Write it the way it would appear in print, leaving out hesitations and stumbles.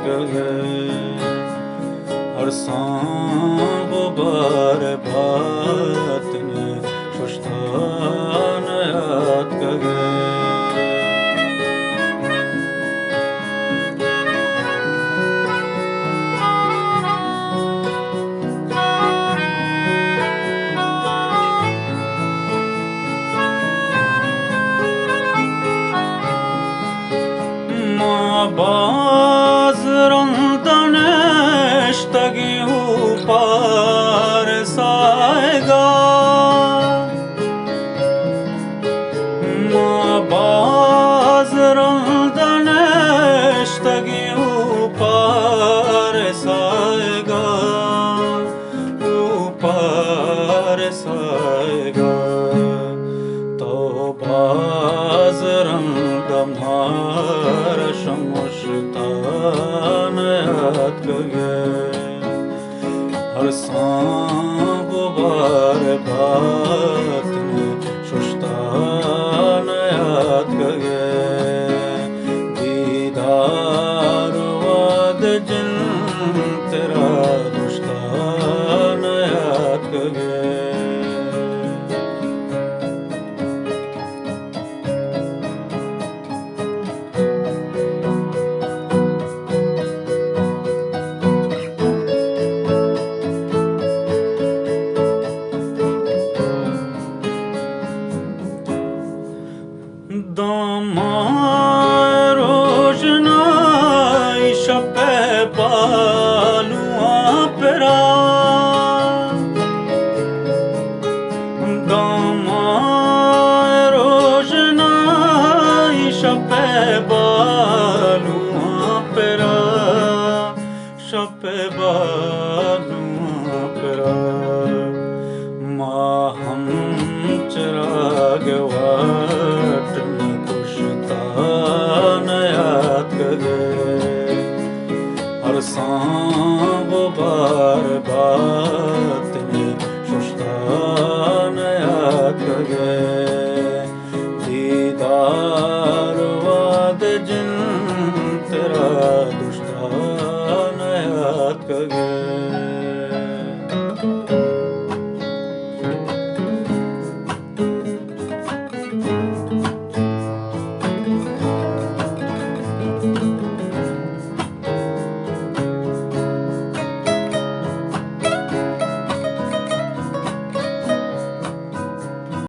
कगे हर सांग बार बात ने शुष्तान याद कगे Bazırıldanıştaki upar sayga Bazırıldanıştaki upar sayga Upar sayga To bazırıldanlar शमशतान याद कगे हर सांग बार बात ने शुष्तान याद कगे दीदार वाद जिन तेरा दुष्तान याद कगे रोशनाई शपे पालुआ पेरा रोशनाई शपे पालुआ पेरा शपे पालुआ पेरा माँ हम चिराग वाट हर सांग बार बात ने शुष्तान याद कगे दीदार वाद जिन तेरा